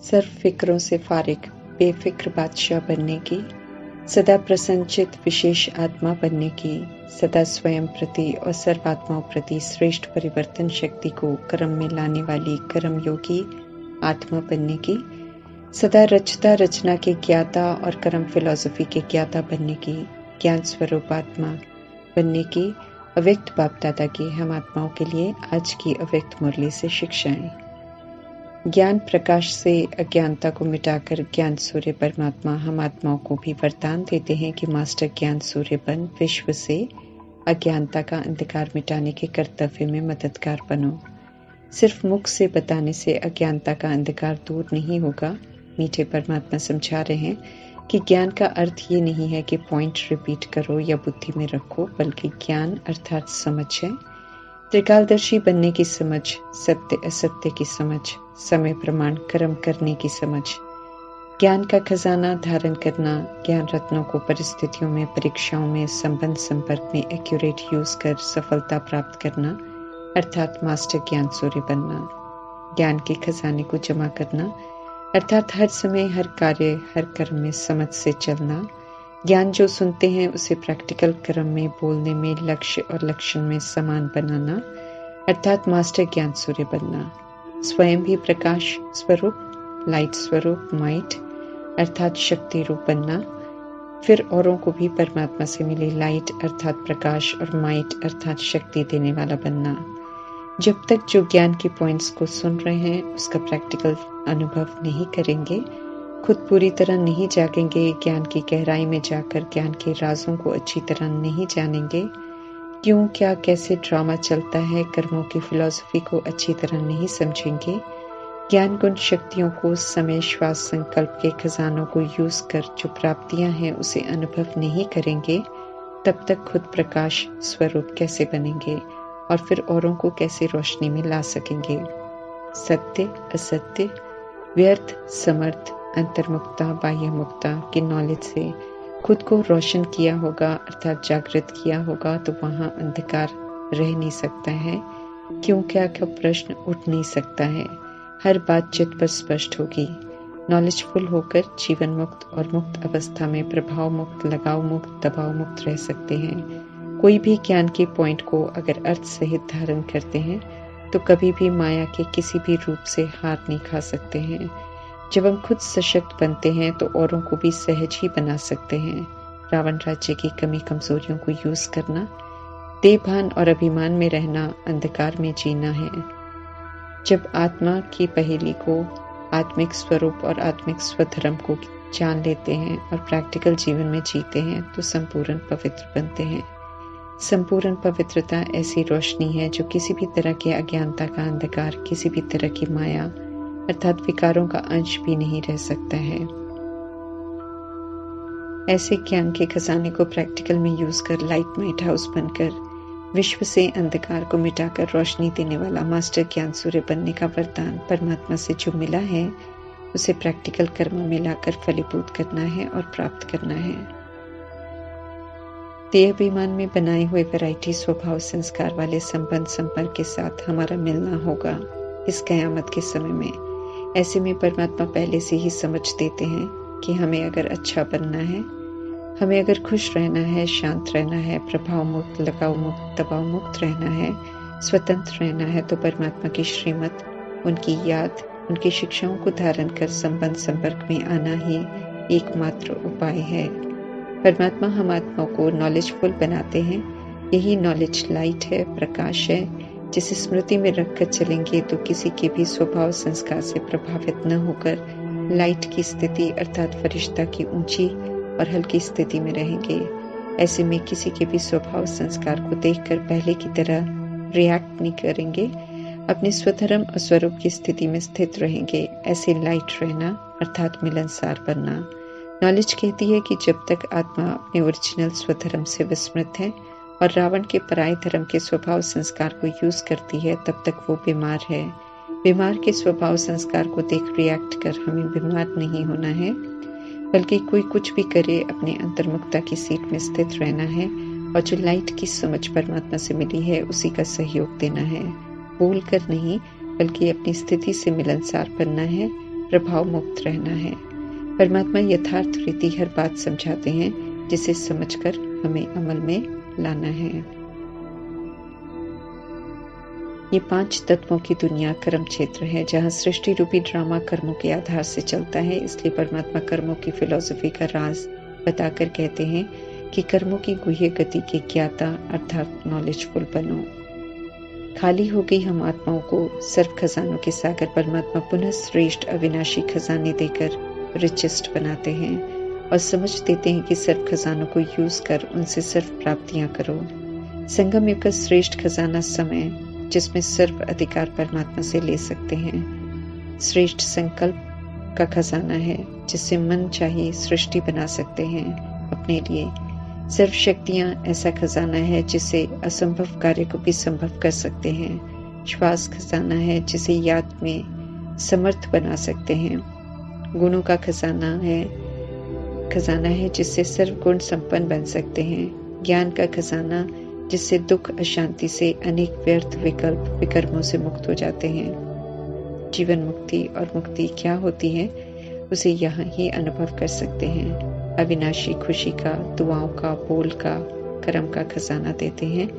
सर्व फिक्रों से फारिग बेफिक्र बादशाह बनने की, सदा प्रसन्नचित विशेष आत्मा बनने की, सदा स्वयं प्रति और सर्वात्माओं प्रति श्रेष्ठ परिवर्तन शक्ति को कर्म में लाने वाली कर्म योगी आत्मा बनने की, सदा रचता रचना के ज्ञाता और कर्म फिलॉसफी के ज्ञाता बनने की, ज्ञान स्वरूप आत्मा बनने की, अव्यक्त बाप दादा की हम आत्माओं के लिए आज की अव्यक्त मुरली से शिक्षाएं। ज्ञान प्रकाश से अज्ञानता को मिटाकर ज्ञान सूर्य परमात्मा हम आत्माओं को भी वरदान देते हैं कि मास्टर ज्ञान सूर्य बन विश्व से अज्ञानता का अंधकार मिटाने के कर्तव्य में मददगार बनो। सिर्फ मुख से बताने से अज्ञानता का अंधकार दूर नहीं होगा। मीठे परमात्मा समझा रहे हैं कि ज्ञान का अर्थ ये नहीं है कि पॉइंट रिपीट करो या बुद्धि में रखो, बल्कि ज्ञान अर्थात समझ है। त्रिकालदर्शी बनने की समझ, सत्य असत्य की समझ, समय प्रमाण कर्म करने की समझ, ज्ञान का खजाना धारण करना, ज्ञान रत्नों को परिस्थितियों में परीक्षाओं में संबंध संपर्क में एक्यूरेट यूज कर सफलता प्राप्त करना अर्थात मास्टर ज्ञान सूर्य बनना। ज्ञान के खजाने को जमा करना अर्थात हर समय हर कार्य हर कर्म में समझ से चलना। ज्ञान जो सुनते हैं उसे प्रैक्टिकल कर्म में बोलने में लक्ष्य और लक्षण में समान बनाना अर्थात मास्टर ज्ञान सूर्य बनना। स्वयं भी प्रकाश स्वरूप लाइट स्वरूप माइट अर्थात शक्ति रूप बनना, फिर औरों को भी परमात्मा से मिली लाइट अर्थात प्रकाश और माइट अर्थात शक्ति देने वाला बनना। जब तक जो ज्ञान के पॉइंट्स को सुन रहे हैं उसका प्रैक्टिकल अनुभव नहीं करेंगे, खुद पूरी तरह नहीं जागेंगे, ज्ञान की गहराई में जाकर ज्ञान के राजों को अच्छी तरह नहीं जानेंगे, क्यों क्या कैसे ड्रामा चलता है, कर्मों की फिलॉसफी को अच्छी तरह नहीं समझेंगे, ज्ञान गुण शक्तियों को समय श्वास संकल्प के खजानों को यूज कर जो प्राप्तियां हैं उसे अनुभव नहीं करेंगे, तब तक खुद प्रकाश स्वरूप कैसे बनेंगे और फिर औरों को कैसे रोशनी में ला सकेंगे। सत्य असत्य व्यर्थ समर्थ अंतर्मुक्ता बाह्य मुक्ता की नॉलेज से खुद को रोशन किया होगा अर्थात जागृत किया होगा, तो वहां अंधकार रह नहीं सकता है, क्यों क्या का प्रश्न उठ नहीं सकता है। हर बात चित्त पर स्पष्ट होगी। नॉलेजफुल होकर जीवन मुक्त और मुक्त अवस्था में प्रभाव मुक्त लगाव मुक्त दबाव मुक्त रह सकते हैं। कोई भी ज्ञान के पॉइंट को अगर अर्थ सहित धारण करते हैं तो कभी भी माया के किसी भी रूप से हार नहीं खा सकते हैं। जब हम खुद सशक्त बनते हैं तो औरों को भी सहज ही बना सकते हैं। रावण राज्य की कमी कमजोरियों को यूज करना, देहभान और अभिमान में रहना, अंधकार में जीना है। जब आत्मा की पहेली को आत्मिक स्वरूप और आत्मिक स्वधर्म को जान लेते हैं और प्रैक्टिकल जीवन में जीते हैं तो संपूर्ण पवित्र बनते हैं। संपूर्ण पवित्रता ऐसी रोशनी है जो किसी भी तरह की अज्ञानता का अंधकार, किसी भी तरह की माया अर्थात विकारों का अंश भी नहीं रह सकता है। ऐसे ज्ञान के खजाने को प्रैक्टिकल में यूज कर लाइट लाइट हाउस बनकर विश्व से अंधकार को मिटाकर रोशनी देने वाला मास्टर ज्ञान सूर्य बनने का वरदान परमात्मा से जो मिला है उसे प्रैक्टिकल कर्म में लाकर फलीभूत करना है और प्राप्त करना है। देहाभिमान में बनाए हुए वैरायटी स्वभाव संस्कार वाले संबंध संपर्क के साथ हमारा मिलना होगा इस कयामत के समय में। ऐसे में परमात्मा पहले से ही समझ देते हैं कि हमें अगर अच्छा बनना है, हमें अगर खुश रहना है, शांत रहना है, प्रभाव मुक्त लगाव मुक्त दबाव मुक्त रहना है, स्वतंत्र रहना है, तो परमात्मा की श्रीमत, उनकी याद, उनकी शिक्षाओं को धारण कर संबंध संपर्क में आना ही एकमात्र उपाय है। परमात्मा हम आत्माओं को नॉलेजफुल बनाते हैं। यही नॉलेज लाइट है, प्रकाश है, जिसे स्मृति में रखकर चलेंगे तो किसी के भी स्वभाव संस्कार से प्रभावित न होकर लाइट की स्थिति अर्थात फरिश्ता की ऊंची और हल्की स्थिति में रहेंगे। ऐसे में किसी के भी स्वभाव संस्कार को देखकर पहले की तरह रिएक्ट नहीं करेंगे, अपने स्वधर्म और स्वरूप की स्थिति में स्थित रहेंगे। ऐसे लाइट रहना अर्थात मिलनसार बनना। नॉलेज कहती है कि जब तक आत्मा अपने ओरिजिनल स्वधर्म से विस्मृत है और रावण के पराय धर्म के स्वभाव संस्कार को यूज करती है तब तक वो बीमार है। बीमार के स्वभाव संस्कार को देख रिएक्ट कर हमें बीमार नहीं होना है, बल्कि कोई कुछ भी करे अपने अंतर्मुखता की सीट में स्थित रहना है और जो लाइट की समझ परमात्मा से मिली है उसी का सहयोग देना है। बोल कर नहीं बल्कि अपनी स्थिति से मिलनसार बनना है प्रभाव मुक्त रहना है। परमात्मा यथार्थ रीति हर बात समझाते हैं, जिसे समझकर हमें अमल में लाना है। ये 5 तत्वों की दुनिया कर्म क्षेत्र है, जहाँ सृष्टि रूपी ड्रामा कर्मों के आधार से चलता है। इसलिए परमात्मा कर्मों की फिलॉसफी का राज बताकर कहते हैं कि कर्मों की गुह्य गति के ज्ञाता अर्थात नॉलेजफुल बनो। खाली हो गई हम आत्माओं को सर्व खजानों के सागर परमात्मा पुनः श्रेष्ठ अविनाशी खजाने देकर रिचेस्ट बनाते हैं और समझ देते हैं कि सर्व खजानों को यूज कर उनसे सर्व प्राप्तियां करो। संगम युग का श्रेष्ठ खजाना समय, जिसमें सर्व अधिकार परमात्मा से ले सकते हैं। श्रेष्ठ संकल्प का खजाना है, जिससे मन चाहिए सृष्टि बना सकते हैं अपने लिए। सर्व शक्तियां ऐसा खजाना है जिससे असंभव कार्य को भी संभव कर सकते हैं। श्वास खजाना है, जिसे याद में समर्थ बना सकते हैं। गुणों का खजाना है जिससे सर्व गुण संपन्न बन सकते हैं। ज्ञान का खजाना, जिससे दुख अशांति से अनेक व्यर्थ विकल्प विकर्मों से मुक्त हो जाते हैं। जीवन मुक्ति और मुक्ति क्या होती है, उसे यहाँ ही अनुभव कर सकते हैं। अविनाशी खुशी का, दुआओं का, बोल का, कर्म का खजाना देते हैं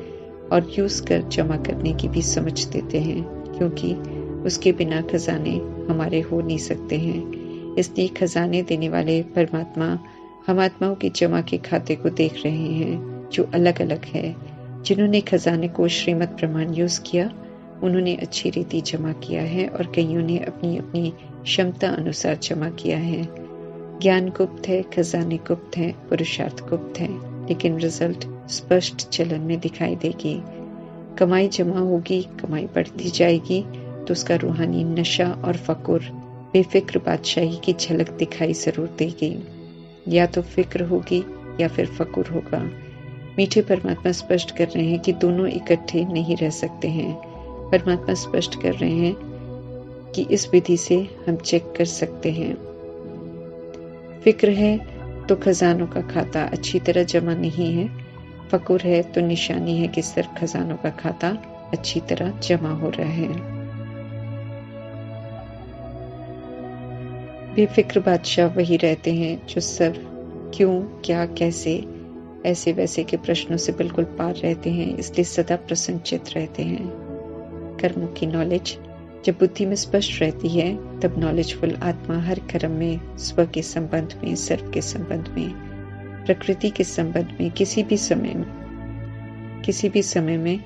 और यूज कर जमा करने की भी समझ देते हैं, क्योंकि उसके बिना खजाने हमारे हो नहीं सकते हैं। इसलिए खजाने देने वाले परमात्मा हम आत्माओं के जमा के खाते को देख रहे हैं, जो अलग अलग है। जिन्होंने खजाने को श्रीमत प्रमाण यूज किया, उन्होंने अच्छी रीति जमा किया है और कईयों ने अपनी अपनी क्षमता अनुसार जमा किया है। ज्ञान गुप्त है, खजाने गुप्त हैं, पुरुषार्थ गुप्त है, लेकिन रिजल्ट स्पष्ट चलन में दिखाई देगी। कमाई जमा होगी, कमाई बढ़ती जाएगी तो उसका रूहानी नशा और फकुर, बेफिक्र बादशाही की झलक दिखाई जरूर देगी। या तो फिक्र होगी या फिर फकुर होगा। मीठे परमात्मा स्पष्ट कर रहे हैं कि दोनों इकट्ठे नहीं रह सकते हैं। परमात्मा स्पष्ट कर रहे हैं कि इस विधि से हम चेक कर सकते हैं। फिक्र है तो खजानों का खाता अच्छी तरह जमा नहीं है। फकुर है तो निशानी है कि सिर्फ खजानों का खाता अच्छी तरह जमा हो रहा है। बेफिक्र बादशाह वही रहते हैं जो सब क्यों, क्या, कैसे, ऐसे वैसे के प्रश्नों से बिल्कुल पार रहते हैं, इसलिए सदा प्रसन्नचित्त रहते हैं। कर्मों की नॉलेज जब बुद्धि में स्पष्ट रहती है, तब नॉलेजफुल आत्मा हर कर्म में, स्व के संबंध में, सर्व के संबंध में, प्रकृति के संबंध में, किसी भी समय में,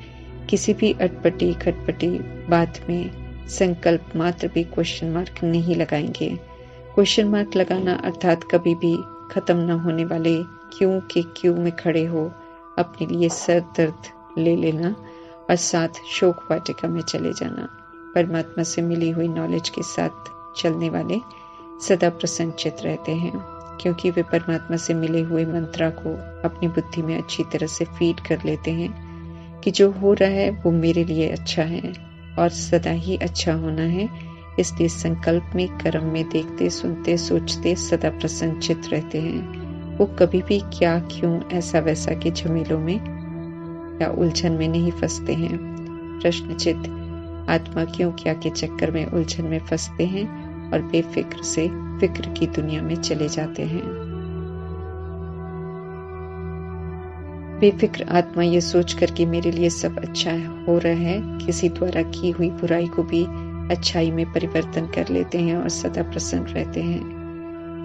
किसी भी अटपटी खटपटी बात में संकल्प मात्र भी क्वेश्चन मार्क नहीं लगाएंगे। क्वेश्चन मार्क लगाना अर्थात कभी भी खत्म न होने वाले क्यों के क्यों में खड़े हो अपने लिए सर दर्द ले लेना और साथ शोक वाटिका में चले जाना। परमात्मा से मिली हुई नॉलेज के साथ चलने वाले सदा प्रसन्नचित्त रहते हैं, क्योंकि वे परमात्मा से मिले हुए मंत्रा को अपनी बुद्धि में अच्छी तरह से फीड कर लेते हैं कि जो हो रहा है वो मेरे लिए अच्छा है और सदा ही अच्छा होना है। इसलिए संकल्प में, कर्म में, देखते, सुनते, सोचते सदा प्रसन्नचित्त रहते हैं। वो कभी भी क्या, क्यों, ऐसा वैसा के झमेलों में या उलझन में नहीं फंसते हैं। प्रश्नचित्त आत्मा क्यों, क्या के चक्कर में उलझन में फंसते हैं और बेफिक्र से फिक्र की दुनिया में चले जाते हैं। बेफिक्र आत्मा ये सोच कर कि मेरे लिए सब अच्छा हो रहा है, किसी द्वारा की हुई बुराई को भी अच्छाई में परिवर्तन कर लेते हैं और सदा प्रसन्न रहते हैं।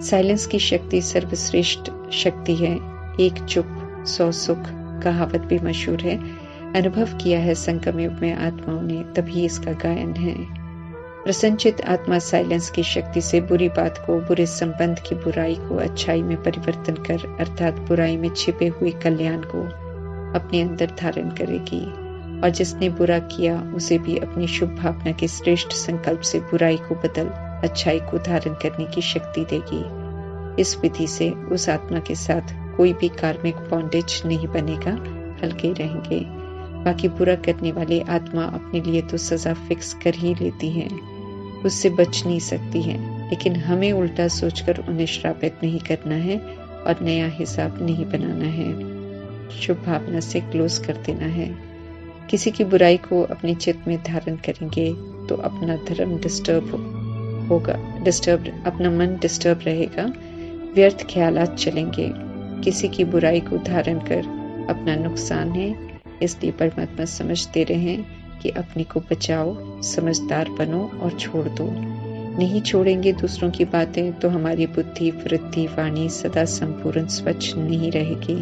साइलेंस की शक्ति सर्वश्रेष्ठ शक्ति है। एक चुप 100 सुख कहावत भी मशहूर है। अनुभव किया है संगम युग में आत्माओं ने, तभी इसका गायन है। प्रसन्नचित्त आत्मा साइलेंस की शक्ति से बुरी बात को, बुरे संबंध की बुराई को अच्छाई में परिवर्तन कर, अर्थात बुराई में छिपे हुए कल्याण को अपने अंदर धारण करेगी और जिसने बुरा किया उसे भी अपनी शुभ भावना के श्रेष्ठ संकल्प से बुराई को बदल अच्छाई को धारण करने की शक्ति देगी। इस विधि से उस आत्मा के साथ कोई भी कार्मिक बॉन्डेज नहीं बनेगा, हल्के रहेंगे। बाकी बुरा करने वाली आत्मा अपने लिए तो सजा फिक्स कर ही लेती है, उससे बच नहीं सकती है, लेकिन हमें उल्टा सोचकर उन्हें श्रापित नहीं करना है और नया हिसाब नहीं बनाना है, शुभ भावना से क्लोज कर देना है। किसी की बुराई को अपने चित्त में धारण करेंगे तो अपना धर्म अपना मन डिस्टर्ब रहेगा, व्यर्थ ख्यालात चलेंगे, किसी की बुराई को धारण कर अपना नुकसान है। इसलिए परमात्मा समझ दे रहे हैं कि अपने को बचाओ, समझदार बनो और छोड़ दो। नहीं छोड़ेंगे दूसरों की बातें तो हमारी बुद्धि, वृत्ति, वाणी सदा संपूर्ण स्वच्छ नहीं रहेगी।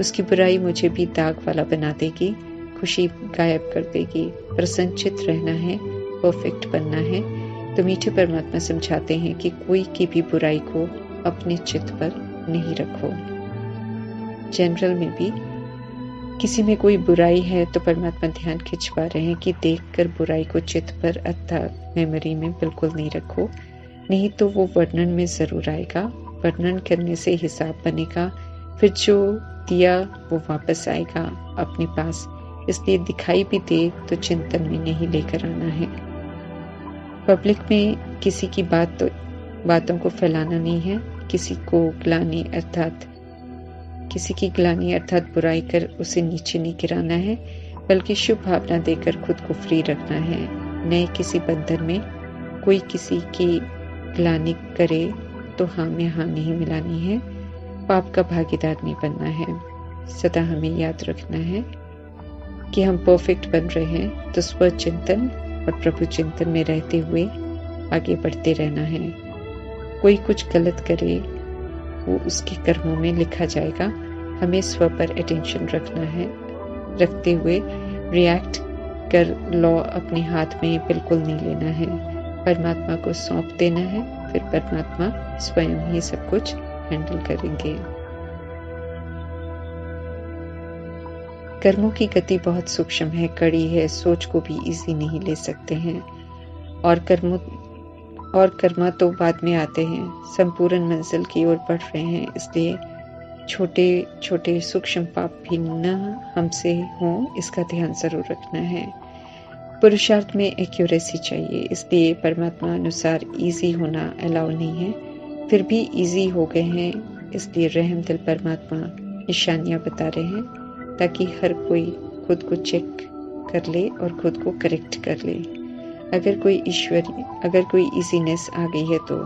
उसकी बुराई मुझे भी दाग वाला बना देगी, खुशी गायब कर देगी। प्रसन्नचित्त रहना है, परफेक्ट बनना है। तो मीठे परमात्मा समझाते हैं कि कोई की भी बुराई को अपने चित्त पर नहीं रखो। जनरल में भी किसी में कोई बुराई है तो परमात्मा ध्यान खिंचवा रहे हैं कि देखकर बुराई को चित्त पर अर्थात मेमोरी में बिल्कुल नहीं रखो, नहीं तो वो वर्णन में जरूर आएगा। वर्णन करने से हिसाब बनेगा, फिर जो दिया वो वापस आएगा अपने पास। इसलिए दिखाई भी दे तो चिंतन में नहीं लेकर आना है। पब्लिक में किसी की बातों को फैलाना नहीं है। किसी की ग्लानि अर्थात बुराई कर उसे नीचे नहीं गिराना है, बल्कि शुभ भावना देकर खुद को फ्री रखना है। नए किसी बंधन में कोई किसी की ग्लानि करे तो हाँ में हाँ नहीं मिलानी है, पाप का भागीदार नहीं बनना है। सदा हमें याद रखना है कि हम परफेक्ट बन रहे हैं, तो स्व चिंतन और प्रभु चिंतन में रहते हुए आगे बढ़ते रहना है। कोई कुछ गलत करे वो उसके कर्मों में लिखा जाएगा। हमें स्व पर अटेंशन रखना है, रखते हुए रिएक्ट कर लॉ अपने हाथ में बिल्कुल नहीं लेना है। परमात्मा को सौंप देना है, फिर परमात्मा स्वयं ही सब कुछ हैंडल करेंगे। कर्मों की गति बहुत सूक्ष्म है, कड़ी है, सोच को भी इजी नहीं ले सकते हैं। और कर्मा तो बाद में आते हैं, संपूर्ण मंजिल की ओर बढ़ रहे हैं। इसलिए छोटे छोटे सूक्ष्म पाप भी न हमसे हों, इसका ध्यान जरूर रखना है। पुरुषार्थ में एक्यूरेसी चाहिए, इसलिए परमात्मा अनुसार इजी होना अलाउ नहीं है। फिर भी इजी हो गए हैं, इसलिए रहम दिल परमात्मा निशानियां बता रहे हैं, ताकि हर कोई खुद को चेक कर ले और खुद को करेक्ट कर ले। अगर कोई इजीनेस आ गई है तो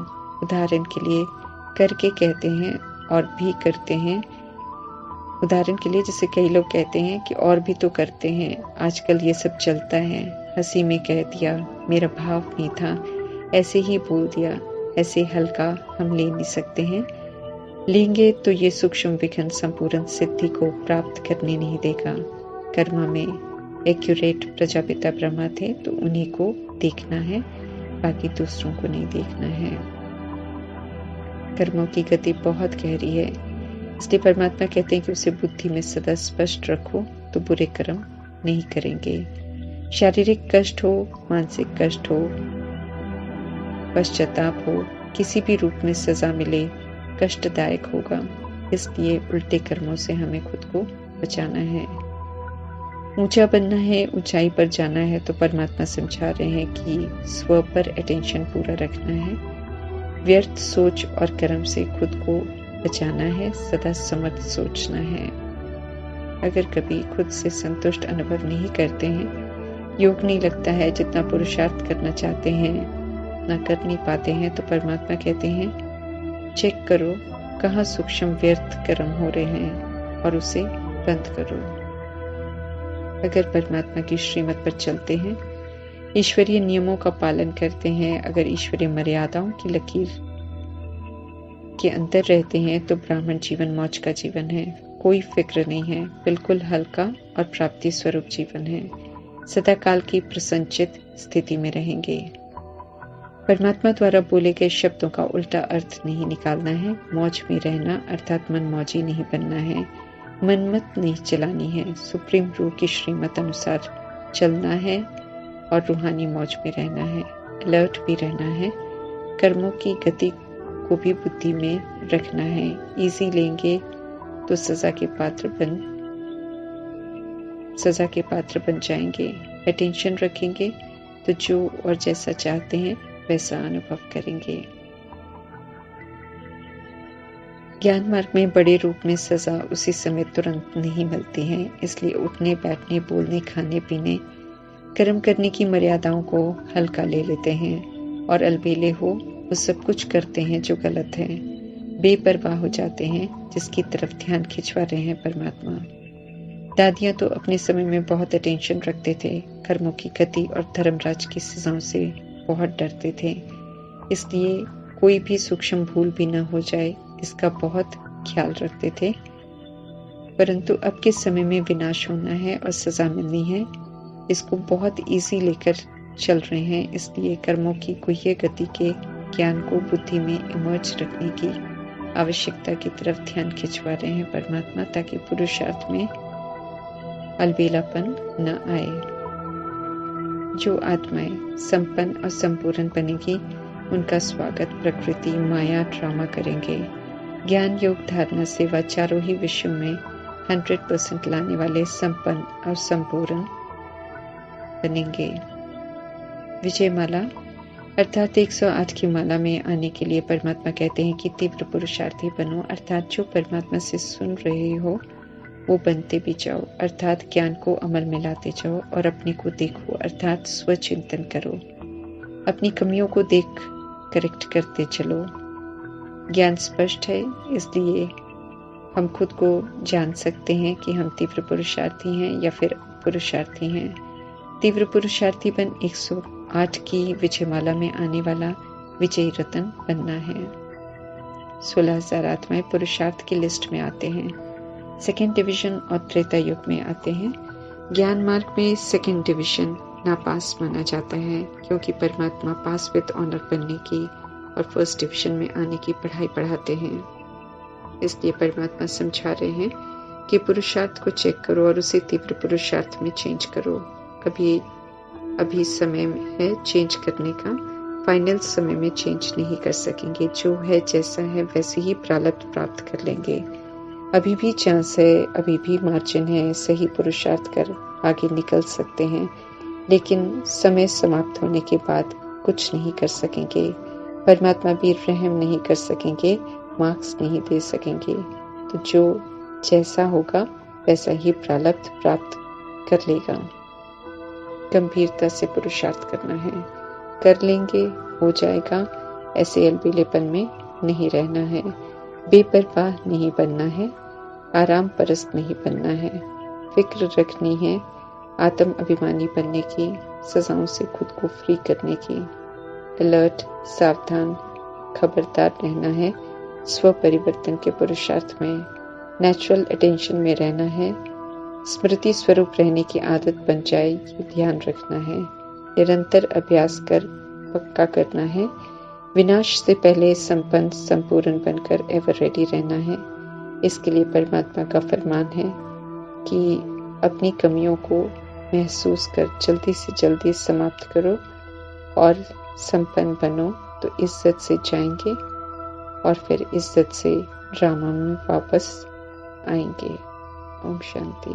उदाहरण के लिए करके कहते हैं और भी करते हैं। उदाहरण के लिए जैसे कई लोग कहते हैं कि और भी तो करते हैं, आजकल ये सब चलता है, हंसी में कह दिया, मेरा भाव नहीं था, ऐसे ही बोल दिया, ऐसे हल्का हम ले नहीं सकते हैं। लेंगे तो ये सूक्ष्म विघ्न संपूर्ण सिद्धि को प्राप्त करने नहीं देगा। कर्मा में एक्यूरेट प्रजापिता ब्रह्मा थे तो उन्हीं को देखना है, बाकी दूसरों को नहीं देखना है। कर्मों की गति बहुत गहरी है, इसलिए परमात्मा कहते हैं कि उसे बुद्धि में सदा स्पष्ट रखो तो बुरे कर्म नहीं करेंगे। शारीरिक कष्ट हो, मानसिक कष्ट हो, पश्चाताप हो, किसी भी रूप में सजा मिले कष्टदायक होगा। इसलिए उल्टे कर्मों से हमें खुद को बचाना है। ऊंचा बनना है, ऊंचाई पर जाना है, तो परमात्मा समझा रहे हैं कि स्व पर अटेंशन पूरा रखना है, व्यर्थ सोच और कर्म से खुद को बचाना है, सदा समर्थ सोचना है। अगर कभी खुद से संतुष्ट अनुभव नहीं करते हैं, योग नहीं लगता है, जितना पुरुषार्थ करना चाहते हैं ना कर नहीं पाते हैं, तो परमात्मा कहते हैं चेक करो कहाँ सूक्ष्म व्यर्थ कर्म हो रहे हैं और उसे बंद करो। अगर परमात्मा की श्रीमत पर चलते हैं, ईश्वरीय नियमों का पालन करते हैं, अगर ईश्वरीय मर्यादाओं की लकीर के अंदर रहते हैं, तो ब्राह्मण जीवन मौज का जीवन है, कोई फिक्र नहीं है, बिल्कुल हल्का और प्राप्ति स्वरूप जीवन है। सदा काल की प्रसन्नचित स्थिति में रहेंगे। परमात्मा द्वारा बोले गए शब्दों का उल्टा अर्थ नहीं निकालना है। मौज में रहना अर्थात मन मौजी नहीं बनना है, मनमत नहीं चलानी है, सुप्रीम रूह की श्रीमत अनुसार चलना है और रूहानी मौज में रहना है, अलर्ट भी रहना है। कर्मों की गति को भी बुद्धि में रखना है। इजी लेंगे तो सजा के पात्र बन जाएंगे। अटेंशन रखेंगे तो जो और जैसा चाहते हैं वैसा अनुभव करेंगे। ज्ञान मार्ग में बड़े रूप में सजा उसी समय तुरंत नहीं मिलती है, इसलिए उठने बैठने बोलने खाने पीने कर्म करने की मर्यादाओं को हल्का ले लेते हैं और अलबेले हो वो सब कुछ करते हैं जो गलत है, बेपरवाह हो जाते हैं जिसकी तरफ ध्यान खिंचवा रहे हैं परमात्मा। दादियां तो अपने समय में बहुत अटेंशन रखते थे, कर्मों की गति और धर्मराज की सजाओं से बहुत डरते थे, इसलिए कोई भी सूक्ष्म भूल भी न हो जाए इसका बहुत ख्याल रखते थे। परंतु अब के समय में विनाश होना है और सजा मिलनी है, इसको बहुत इजी लेकर चल रहे हैं, इसलिए कर्मों की गुह्य गति के ज्ञान को बुद्धि में इमर्ज रखने की आवश्यकता की तरफ ध्यान खिंचवा रहे हैं परमात्मा, ताकि पुरुषार्थ में अलबेलापन न आए। जो आत्माएं संपन्न और संपूर्ण बनेगी उनका स्वागत प्रकृति माया ड्रामा करेंगे। ज्ञान योग धारणा सेवा चारों ही विषयों में 100% लाने वाले संपन्न और संपूर्ण बनेंगे। विजय माला अर्थात 108 की माला में आने के लिए परमात्मा कहते हैं कि तीव्र पुरुषार्थी बनो, अर्थात जो परमात्मा से सुन रहे हो वो बनते भी जाओ, अर्थात ज्ञान को अमल में लाते जाओ और अपने को देखो, अर्थात स्वचिंतन करो, अपनी कमियों को देख करेक्ट करते चलो। ज्ञान स्पष्ट है, इसलिए हम खुद को जान सकते हैं कि हम तीव्र पुरुषार्थी हैं या फिर पुरुषार्थी हैं। तीव्र पुरुषार्थी बन 108 की विजयमाला में आने वाला विजयी रतन बनना है। 16,000 आत्माएं पुरुषार्थ की लिस्ट में आते हैं, सेकेंड डिवीजन और त्रेता युग में आते हैं। ज्ञान मार्ग में सेकेंड डिवीजन नापास माना जाता है, क्योंकि परमात्मा पास विद ऑनर बनने की और फर्स्ट डिवीजन में आने की पढ़ाई पढ़ाते हैं। इसलिए परमात्मा समझा रहे हैं कि पुरुषार्थ को चेक करो और उसे तीव्र पुरुषार्थ में चेंज करो। अभी समय है चेंज करने का, फाइनल समय में चेंज नहीं कर सकेंगे। जो है जैसा है वैसे ही प्रारब्ध प्राप्त कर लेंगे। अभी भी चांस है, अभी भी मार्जिन है, सही पुरुषार्थ कर आगे निकल सकते हैं, लेकिन समय समाप्त होने के बाद कुछ नहीं कर सकेंगे। परमात्मा भी रहम नहीं कर सकेंगे, मार्क्स नहीं दे सकेंगे। तो जो जैसा होगा वैसा ही प्रारब्ध प्राप्त कर लेगा। गंभीरता से पुरुषार्थ करना है, कर लेंगे, हो जाएगा, ऐसे अलबेलेपन में नहीं रहना है, बेपरवाह नहीं बनना है, आराम परस्त नहीं बनना है, फिक्र रखनी है, आत्म अभिमानी बनने की, सजाओं से खुद को फ्री करने की, अलर्ट, सावधान, खबरदार रहना है, स्व परिवर्तन के पुरुषार्थ में, नेचुरल अटेंशन में रहना है, स्मृति स्वरूप रहने की आदत बन जाए ये ध्यान रखना है, निरंतर अभ्यास कर पक्का करना है, विनाश से पहले संपन्न संपूर्ण बनकर एवर रेडी रहना है। इसके लिए परमात्मा का फरमान है कि अपनी कमियों को महसूस कर जल्दी से जल्दी समाप्त करो और संपन्न बनो, तो इज्जत से जाएंगे और फिर इज्जत से ड्रामा में वापस आएंगे। ओम शांति।